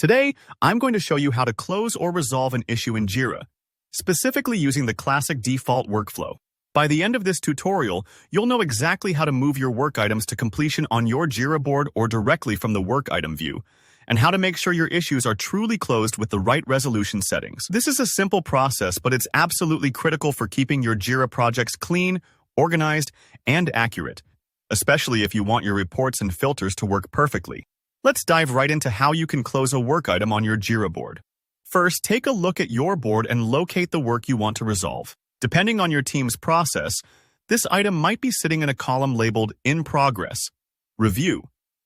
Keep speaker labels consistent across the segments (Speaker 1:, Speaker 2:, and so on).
Speaker 1: Today, I'm going to show you how to close or resolve an issue in Jira, specifically using the classic default workflow. By the end of this tutorial, you'll know exactly how to move your work items to completion on your Jira board or directly from the work item view, and how to make sure your issues are truly closed with the right resolution settings. This is a simple process, but it's absolutely critical for keeping your Jira projects clean, organized, and accurate, especially if you want your reports and filters to work perfectly. Let's dive right into how you can close a work item on your Jira board. First, take a look at your board and locate the work you want to resolve. Depending on your team's process, this item might be sitting in a column labeled In Progress, Review,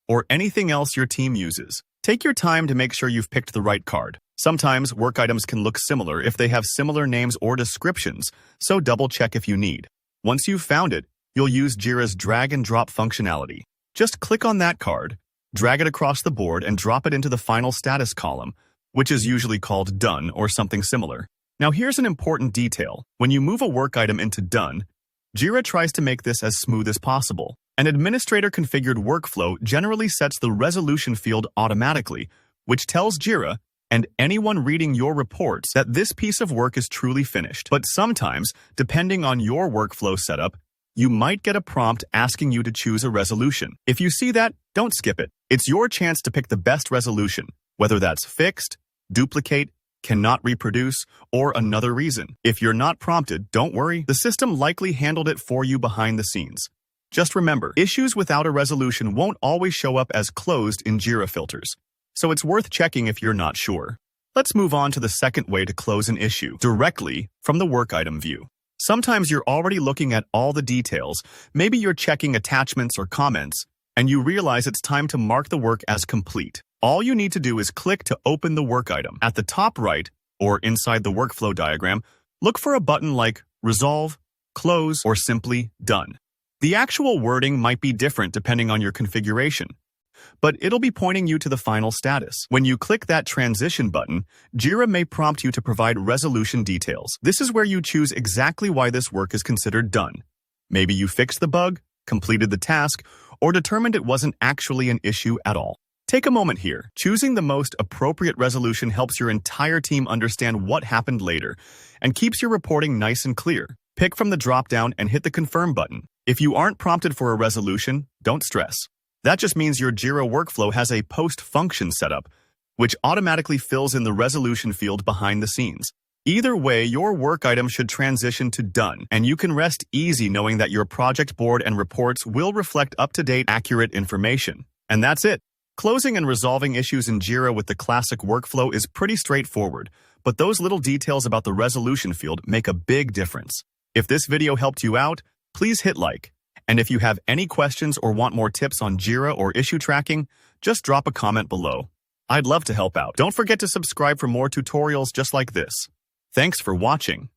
Speaker 1: or anything else your team uses. Take your time to make sure you've picked the right card. Sometimes work items can look similar if they have similar names or descriptions, so double-check if you need. Once you've found it, you'll use Jira's drag and drop functionality. Just click on that card, drag it across the board, and drop it into the final status column, which is usually called Done or something similar. Now here's an important detail. When you move a work item into Done, Jira tries to make this as smooth as possible. An administrator-configured workflow generally sets the resolution field automatically, which tells Jira and anyone reading your reports that this piece of work is truly finished. But sometimes, depending on your workflow setup, you might get a prompt asking you to choose a resolution. If you see that, don't skip it. It's your chance to pick the best resolution, whether that's fixed, duplicate, cannot reproduce, or another reason. If you're not prompted, don't worry. The system likely handled it for you behind the scenes. Just remember, issues without a resolution won't always show up as closed in Jira filters, so it's worth checking if you're not sure. Let's move on to the second way to close an issue, directly from the work item view. Sometimes you're already looking at all the details, maybe you're checking attachments or comments, and you realize it's time to mark the work as complete. All you need to do is click to open the work item. At the top right, or inside the workflow diagram, look for a button like Resolve, Close, or simply Done. The actual wording might be different depending on your configuration, but it'll be pointing you to the final status. When you click that transition button, Jira may prompt you to provide resolution details. This is where you choose exactly why this work is considered done. Maybe you fixed the bug, completed the task, or determined it wasn't actually an issue at all. Take a moment here. Choosing the most appropriate resolution helps your entire team understand what happened later and keeps your reporting nice and clear. Pick from the drop-down and hit the Confirm button. If you aren't prompted for a resolution, don't stress. That just means your Jira workflow has a post function setup, which automatically fills in the resolution field behind the scenes. Either way, your work item should transition to Done, and you can rest easy knowing that your project board and reports will reflect up-to-date, accurate information. And that's it. Closing and resolving issues in Jira with the classic workflow is pretty straightforward, but those little details about the resolution field make a big difference. If this video helped you out, please hit like. And if you have any questions or want more tips on Jira or issue tracking, just drop a comment below. I'd love to help out. Don't forget to subscribe for more tutorials just like this. Thanks for watching.